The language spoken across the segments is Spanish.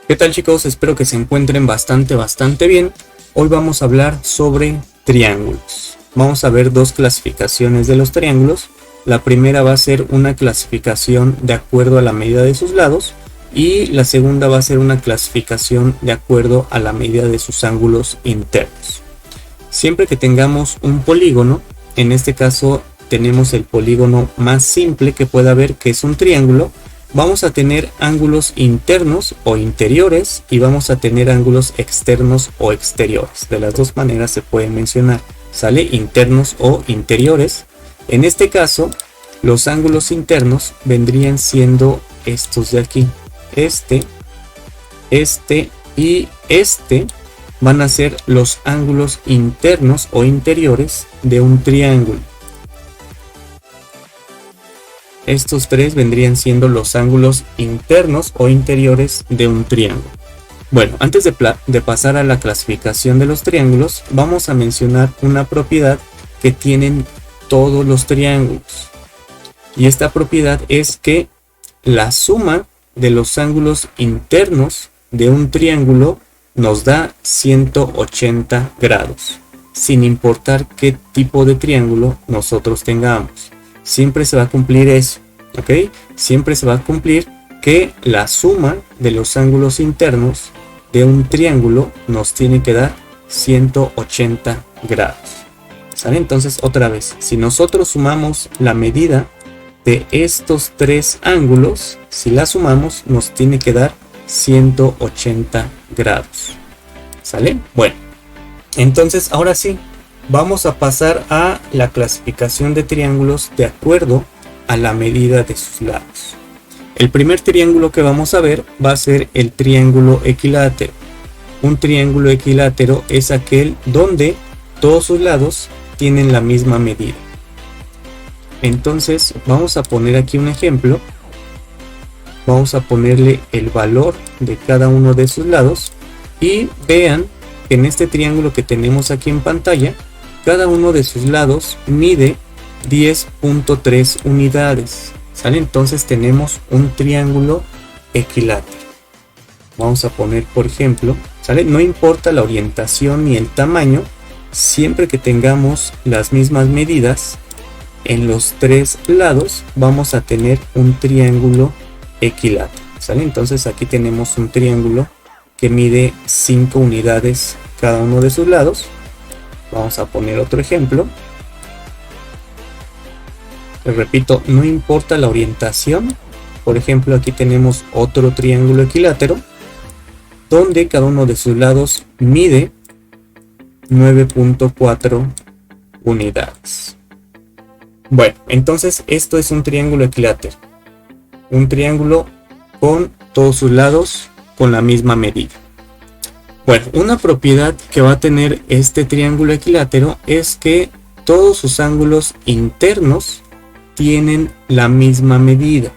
¿Qué tal, chicos? Espero que se encuentren bastante bien. Hoy vamos a hablar sobre triángulos. Vamos a ver dos clasificaciones de los triángulos. La primera va a ser una clasificación de acuerdo a la medida de sus lados y la segunda va a ser una clasificación de acuerdo a la medida de sus ángulos internos. Siempre que tengamos un polígono, en este caso tenemos el polígono más simple que pueda haber, que es un triángulo, vamos a tener ángulos internos o interiores y vamos a tener ángulos externos o exteriores. De las dos maneras se pueden mencionar, ¿sale? Internos o interiores. En este caso, los ángulos internos vendrían siendo estos de aquí. Este y este van a ser los ángulos internos o interiores de un triángulo. Estos tres vendrían siendo los ángulos internos o interiores de un triángulo. Bueno, antes de pasar a la clasificación de los triángulos, vamos a mencionar una propiedad que tienen todos los triángulos. Y esta propiedad es que la suma de los ángulos internos de un triángulo nos da 180 grados, sin importar qué tipo de triángulo nosotros tengamos. Siempre se va a cumplir eso, ¿ok? Siempre se va a cumplir que la suma de los ángulos internos de un triángulo nos tiene que dar 180 grados. ¿Sale? Entonces, otra vez, si nosotros sumamos la medida de estos tres ángulos, si la sumamos, nos tiene que dar 180 grados. ¿Sale? Bueno, entonces ahora sí, vamos a pasar a la clasificación de triángulos de acuerdo a la medida de sus lados. El primer triángulo que vamos a ver va a ser el triángulo equilátero. Un triángulo equilátero es aquel donde todos sus lados tienen la misma medida. Entonces vamos a poner aquí un ejemplo. Vamos a ponerle el valor de cada uno de sus lados y vean que en este triángulo que tenemos aquí en pantalla, cada uno de sus lados mide 10.3 unidades. ¿Sale? Entonces tenemos un triángulo equilátero. Vamos a poner, por ejemplo, ¿sale? No importa la orientación ni el tamaño, siempre que tengamos las mismas medidas en los tres lados, vamos a tener un triángulo equilátero. ¿Sale? Entonces aquí tenemos un triángulo que mide 5 unidades cada uno de sus lados. Vamos a poner otro ejemplo. Les repito, no importa la orientación. Por ejemplo, aquí tenemos otro triángulo equilátero donde cada uno de sus lados mide 9.4 unidades. Bueno, entonces esto es un triángulo equilátero. Un triángulo con todos sus lados con la misma medida. Bueno, una propiedad que va a tener este triángulo equilátero es que todos sus ángulos internos tienen la misma medida.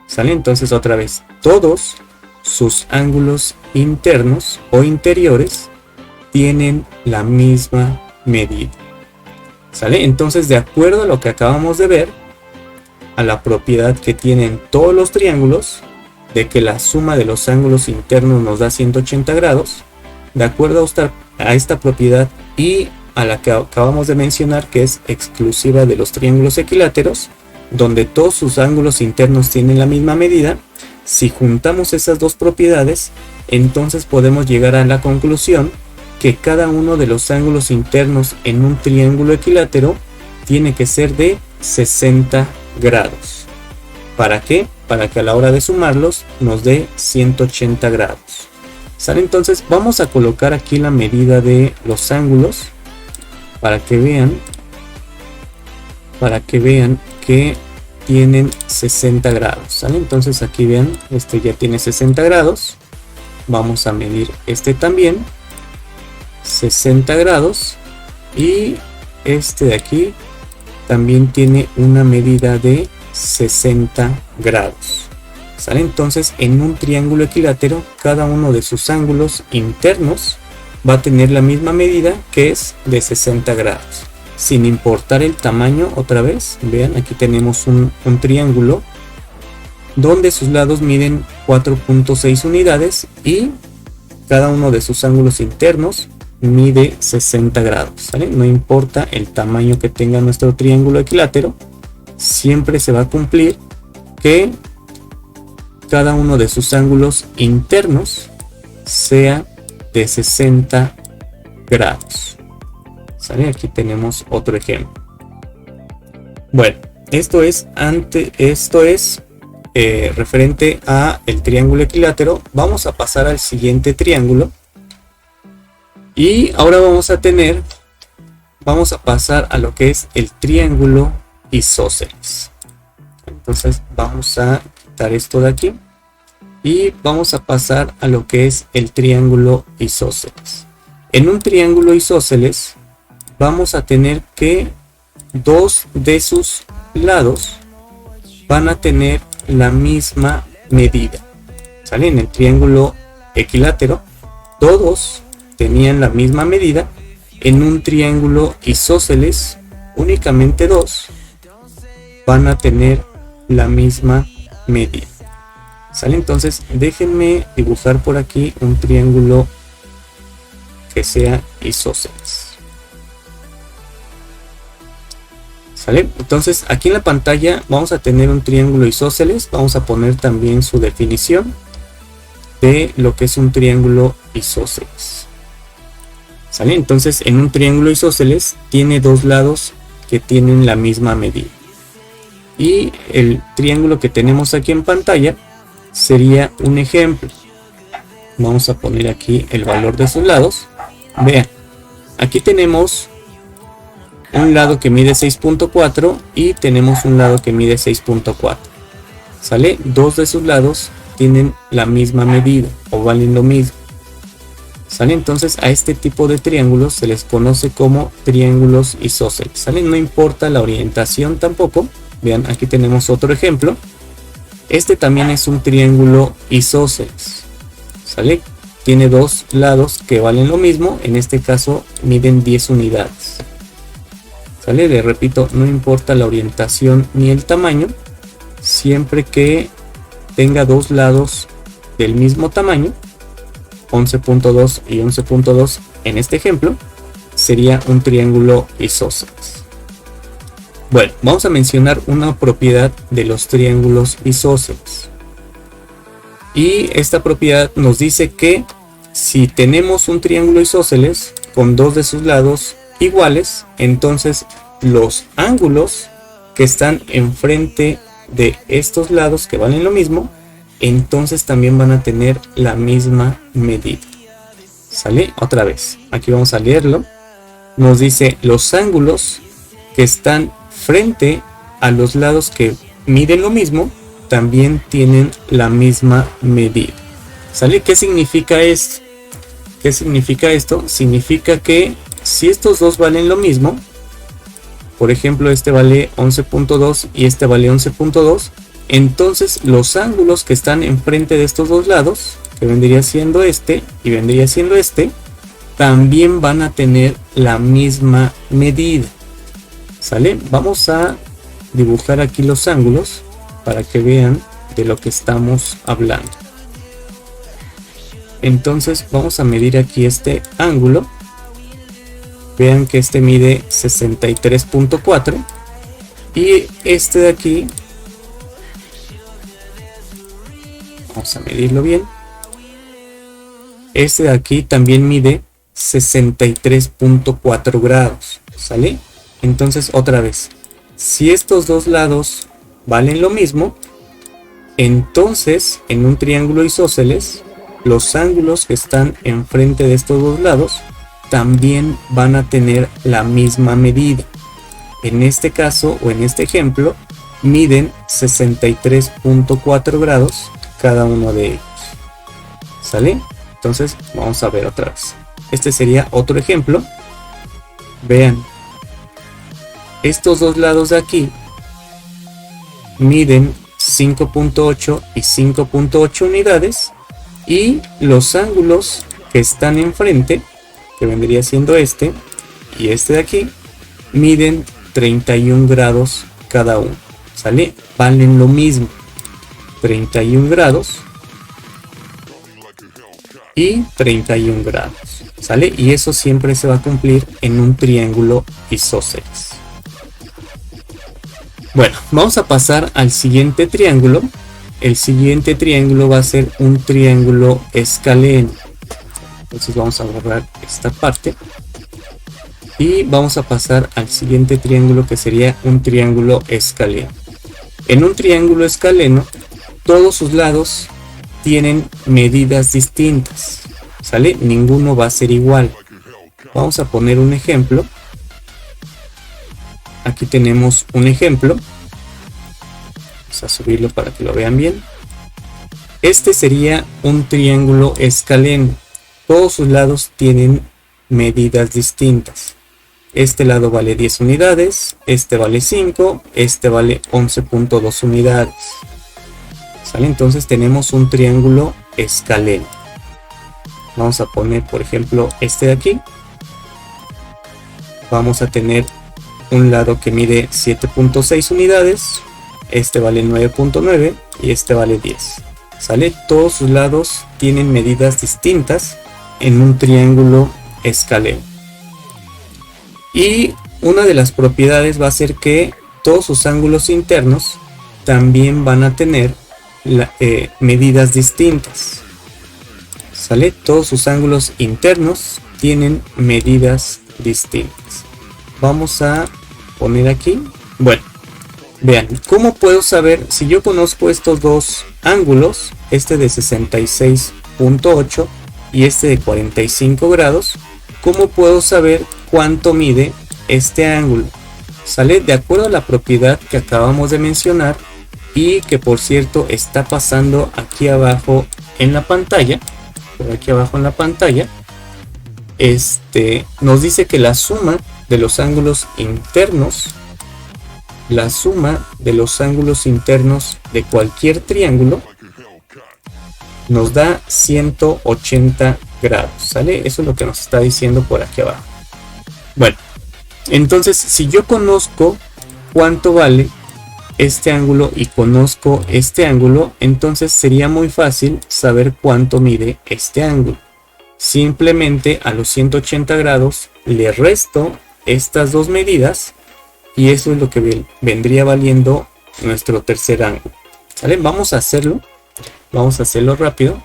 ¿Sale? Entonces otra vez, todos sus ángulos internos o interiores tienen la misma medida. ¿Sale? Entonces, de acuerdo a lo que acabamos de ver, a la propiedad que tienen todos los triángulos, de que la suma de los ángulos internos nos da 180 grados, de acuerdo a esta propiedad y a la que acabamos de mencionar, que es exclusiva de los triángulos equiláteros, donde todos sus ángulos internos tienen la misma medida, si juntamos esas dos propiedades, entonces podemos llegar a la conclusión que cada uno de los ángulos internos en un triángulo equilátero tiene que ser de 60 grados. ¿Para qué? Para que a la hora de sumarlos nos dé 180 grados. ¿Sale? Entonces vamos a colocar aquí la medida de los ángulos para que vean que tienen 60 grados. ¿Sale? Entonces aquí vean, este ya tiene 60 grados. Vamos a medir este también, 60 grados, y este de aquí también tiene una medida de 60 grados. ¿Sale? Entonces en un triángulo equilátero cada uno de sus ángulos internos va a tener la misma medida, que es de 60 grados, sin importar el tamaño. Otra vez, vean, aquí tenemos un triángulo donde sus lados miden 4.6 unidades y cada uno de sus ángulos internos mide 60 grados, ¿sale? No importa el tamaño que tenga nuestro triángulo equilátero, siempre se va a cumplir que cada uno de sus ángulos internos sea de 60 grados, ¿sale? Aquí tenemos otro ejemplo. Bueno, esto es referente a el triángulo equilátero. Vamos a pasar al siguiente triángulo y ahora vamos a pasar a lo que es el triángulo isósceles. Entonces vamos a quitar esto de aquí y vamos a pasar a lo que es el triángulo isósceles. En un triángulo isósceles vamos a tener que dos de sus lados van a tener la misma medida, ¿sale? En el triángulo equilátero todos tenían la misma medida. En un triángulo isósceles únicamente dos van a tener la misma medida, ¿sale? Entonces déjenme dibujar por aquí un triángulo que sea isósceles, ¿sale? Entonces aquí en la pantalla vamos a tener un triángulo isósceles. Vamos a poner también su definición de lo que es un triángulo isósceles, ¿sale? Entonces en un triángulo isósceles tiene dos lados que tienen la misma medida. Y el triángulo que tenemos aquí en pantalla sería un ejemplo. Vamos a poner aquí el valor de sus lados. Vean, aquí tenemos un lado que mide 6.4 y tenemos un lado que mide 6.4, ¿sale? Dos de sus lados tienen la misma medida o valen lo mismo, ¿sale? Entonces a este tipo de triángulos se les conoce como triángulos isósceles, ¿sale? No importa la orientación tampoco. Vean, aquí tenemos otro ejemplo. Este también es un triángulo isósceles, ¿sale? Tiene dos lados que valen lo mismo. En este caso miden 10 unidades, ¿sale? Le repito, no importa la orientación ni el tamaño, siempre que tenga dos lados del mismo tamaño, 11.2 y 11.2 en este ejemplo, sería un triángulo isósceles. Bueno, vamos a mencionar una propiedad de los triángulos isósceles. Y esta propiedad nos dice que si tenemos un triángulo isósceles con dos de sus lados iguales, entonces los ángulos que están enfrente de estos lados que valen lo mismo, entonces también van a tener la misma medida, ¿sale? Otra vez, aquí vamos a leerlo. Nos dice los ángulos que están frente a los lados que miden lo mismo también tienen la misma medida, ¿sale? ¿Qué significa esto? ¿Qué significa esto? Significa que si estos dos valen lo mismo, por ejemplo este vale 11.2 y este vale 11.2, entonces los ángulos que están enfrente de estos dos lados, que vendría siendo este y vendría siendo este, también van a tener la misma medida, ¿sale? Vamos a dibujar aquí los ángulos para que vean de lo que estamos hablando. Entonces vamos a medir aquí este ángulo. Vean que este mide 63.4 y este de aquí, vamos a medirlo bien, este de aquí también mide 63.4 grados, ¿sale? Entonces otra vez, si estos dos lados valen lo mismo, entonces en un triángulo isósceles los ángulos que están enfrente de estos dos lados también van a tener la misma medida. En este caso o en este ejemplo miden 63.4 grados cada uno de ellos, ¿sale? Entonces vamos a ver otra vez. Este sería otro ejemplo. Vean, estos dos lados de aquí miden 5.8 y 5.8 unidades y los ángulos que están enfrente, que vendría siendo este y este de aquí, miden 31 grados cada uno, ¿sale? Valen lo mismo. 31 grados y 31 grados, ¿sale? Y eso siempre se va a cumplir en un triángulo isósceles. Bueno, vamos a pasar al siguiente triángulo. El siguiente triángulo va a ser un triángulo escaleno. Entonces vamos a borrar esta parte y vamos a pasar al siguiente triángulo, que sería un triángulo escaleno. En un triángulo escaleno, todos sus lados tienen medidas distintas, ¿sale? Ninguno va a ser igual. Vamos a poner un ejemplo. Aquí tenemos un ejemplo. Vamos a subirlo para que lo vean bien. Este sería un triángulo escaleno. Todos sus lados tienen medidas distintas. Este lado vale 10 unidades, este vale 5, este vale 11.2 unidades. ¿Sale? Entonces tenemos un triángulo escaleno. Vamos a poner, por ejemplo, este de aquí. Vamos a tener un lado que mide 7.6 unidades, este vale 9.9 y este vale 10. ¿Sale? Todos sus lados tienen medidas distintas en un triángulo escaleno. Y una de las propiedades va a ser que todos sus ángulos internos también van a tener medidas distintas. ¿Sale? Todos sus ángulos internos tienen medidas distintas. Vamos a poner aquí. Bueno, vean, ¿cómo puedo saber si yo conozco estos dos ángulos? Este de 66.8 y este de 45 grados. ¿Cómo puedo saber cuánto mide este ángulo? ¿Sale? De acuerdo a la propiedad que acabamos de mencionar y que, por cierto, está pasando aquí abajo en la pantalla. Por aquí abajo en la pantalla. Nos dice que la suma de los ángulos internos, de cualquier triángulo nos da 180 grados, ¿sale? Eso es lo que nos está diciendo por aquí abajo. Bueno, entonces si yo conozco cuánto vale este ángulo y conozco este ángulo, entonces sería muy fácil saber cuánto mide este ángulo. Simplemente a los 180 grados le resto estas dos medidas y eso es lo que vendría valiendo nuestro tercer ángulo, ¿sale? Vamos a hacerlo rápido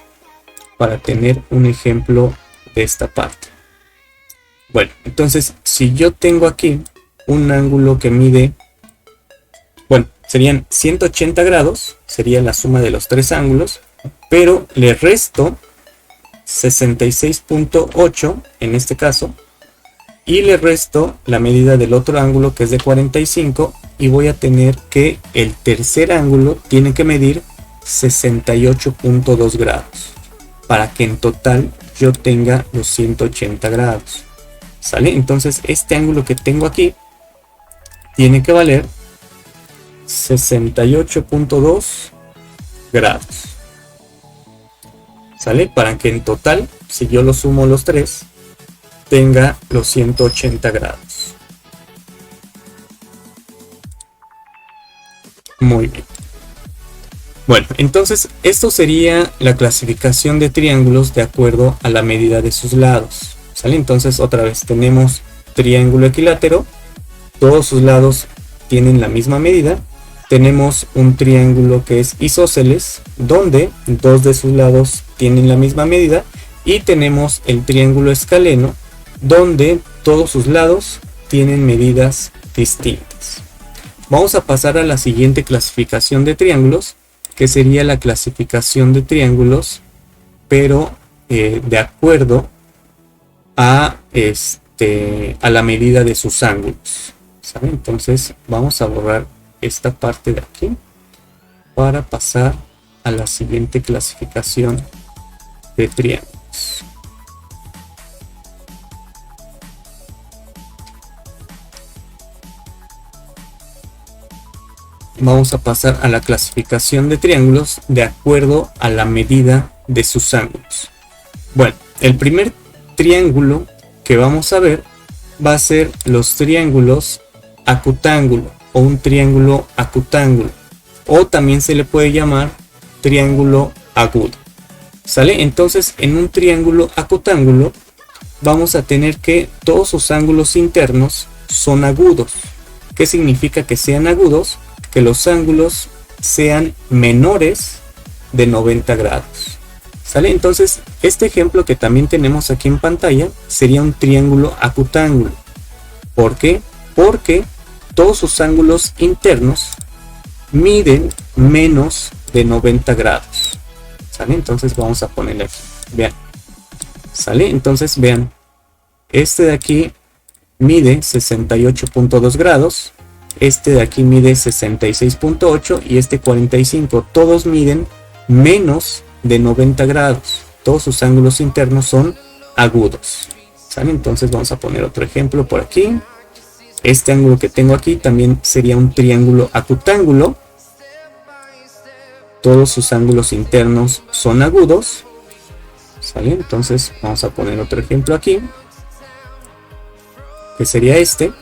para tener un ejemplo de esta parte. Bueno, entonces si yo tengo aquí un ángulo que mide, bueno, serían 180 grados, sería la suma de los tres ángulos, pero le resto 66.8 en este caso y le resto la medida del otro ángulo, que es de 45, y voy a tener que el tercer ángulo tiene que medir 68.2 grados para que en total yo tenga los 180 grados, ¿sale? Entonces este ángulo que tengo aquí tiene que valer 68.2 grados, ¿sale? Para que en total, si yo lo sumo los tres, tenga los 180 grados. Muy bien. Bueno, entonces esto sería la clasificación de triángulos de acuerdo a la medida de sus lados, ¿sale? Entonces otra vez tenemos triángulo equilátero, todos sus lados tienen la misma medida. Tenemos un triángulo que es isósceles, donde dos de sus lados tienen la misma medida. Y tenemos el triángulo escaleno, donde todos sus lados tienen medidas distintas. Vamos a pasar a la siguiente clasificación de triángulos, que sería la clasificación de triángulos, pero de acuerdo a la medida de sus ángulos, ¿saben? Entonces vamos a borrar esta parte de aquí para pasar a la siguiente clasificación de triángulos. Vamos a pasar a la clasificación de triángulos de acuerdo a la medida de sus ángulos. Bueno, el primer triángulo que vamos a ver va a ser los triángulos acutángulo o un triángulo acutángulo, o también se le puede llamar triángulo agudo. ¿Sale? Entonces en un triángulo acutángulo vamos a tener que todos sus ángulos internos son agudos. ¿Qué significa que sean agudos? Que los ángulos sean menores de 90 grados. ¿Sale? Entonces este ejemplo que también tenemos aquí en pantalla sería un triángulo acutángulo. ¿Por qué? Porque todos sus ángulos internos miden menos de 90 grados. ¿Sale? Entonces vamos a ponerle aquí. Vean. ¿Sale? Entonces vean. Este de aquí mide 68.2 grados. Este de aquí mide 66.8 y este 45. Todos miden menos de 90 grados. Todos sus ángulos internos son agudos. ¿Sale? Entonces vamos a poner otro ejemplo por aquí. Este ángulo que tengo aquí también sería un triángulo acutángulo. Todos sus ángulos internos son agudos. ¿Sale? Entonces vamos a poner otro ejemplo aquí, que sería este.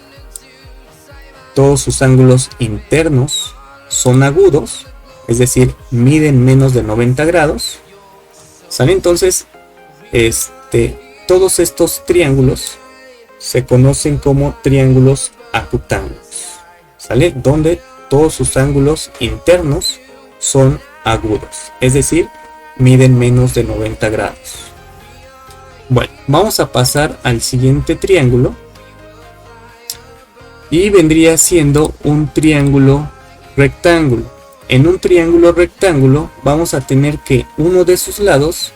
Todos sus ángulos internos son agudos, es decir, miden menos de 90 grados. ¿Sale? Entonces, todos estos triángulos se conocen como triángulos acutángulos. ¿Sale? Donde todos sus ángulos internos son agudos, es decir, miden menos de 90 grados. Bueno, vamos a pasar al siguiente triángulo y vendría siendo un triángulo rectángulo. En un triángulo rectángulo vamos a tener que uno de sus lados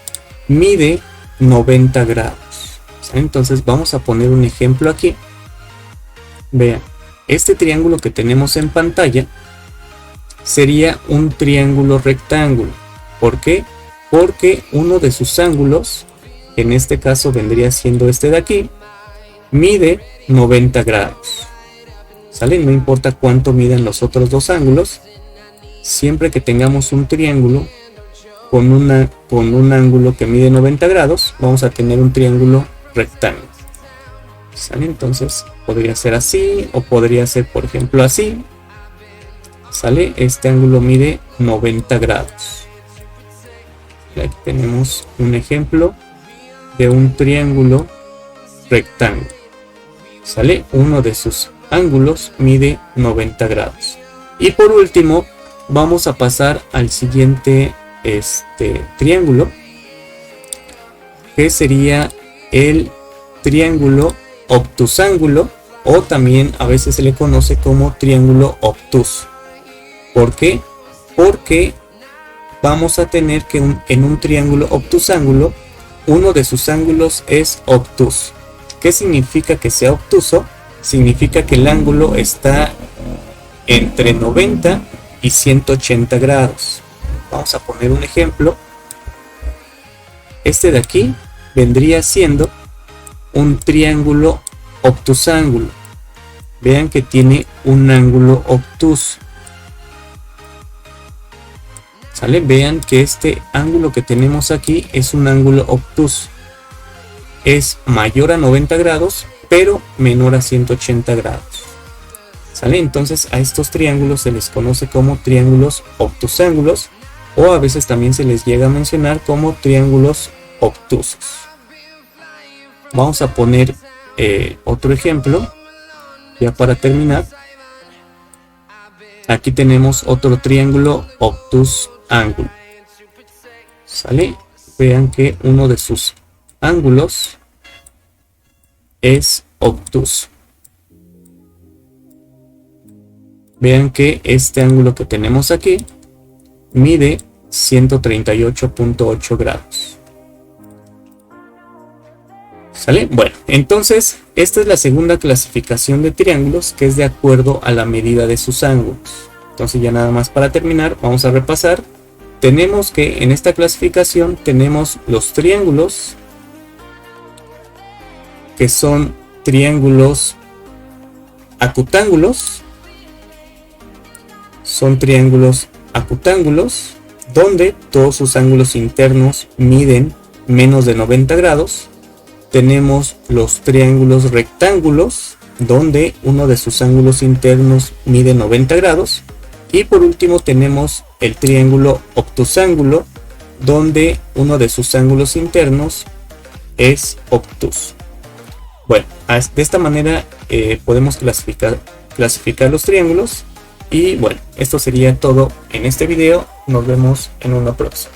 mide 90 grados. Entonces vamos a poner un ejemplo aquí. Vean, este triángulo que tenemos en pantalla sería un triángulo rectángulo. ¿Por qué? Porque uno de sus ángulos, en este caso vendría siendo este de aquí, mide 90 grados. ¿Sale? No importa cuánto miden los otros dos ángulos, siempre que tengamos un triángulo con un ángulo que mide 90 grados, vamos a tener un triángulo rectángulo. ¿Sale? Entonces podría ser así o podría ser, por ejemplo, así. ¿Sale? Este ángulo mide 90 grados. Aquí tenemos un ejemplo de un triángulo rectángulo. ¿Sale? Uno de sus ángulos mide 90 grados. Y por último vamos a pasar al siguiente triángulo, que sería el triángulo obtusángulo, o también a veces se le conoce como triángulo obtuso. ¿Por qué? Porque vamos a tener que en un triángulo obtusángulo uno de sus ángulos es obtuso. ¿Qué significa que sea obtuso? Significa que el ángulo está entre 90 y 180 grados. Vamos a poner un ejemplo. Este de aquí vendría siendo un triángulo obtusángulo. Vean que tiene un ángulo obtuso. ¿Sale? Vean que este ángulo que tenemos aquí es un ángulo obtuso. Es mayor a 90 grados, pero menor a 180 grados. ¿Sale? Entonces a estos triángulos se les conoce como triángulos obtusángulos, o a veces también se les llega a mencionar como triángulos obtusos. Vamos a poner otro ejemplo, ya para terminar. Aquí tenemos otro triángulo obtusángulo. ¿Sale? Vean que uno de sus ángulos es obtuso. Vean que este ángulo que tenemos aquí mide 138.8 grados. ¿Sale? Bueno, entonces esta es la segunda clasificación de triángulos, que es de acuerdo a la medida de sus ángulos. Entonces ya nada más para terminar, vamos a repasar. Tenemos que en esta clasificación tenemos los triángulos, que son triángulos acutángulos. Son triángulos acutángulos donde todos sus ángulos internos miden menos de 90 grados. Tenemos los triángulos rectángulos donde uno de sus ángulos internos mide 90 grados. Y por último tenemos el triángulo obtusángulo, donde uno de sus ángulos internos es obtuso. Bueno, de esta manera podemos clasificar los triángulos. Y bueno, esto sería todo en este video. Nos vemos en uno próximo.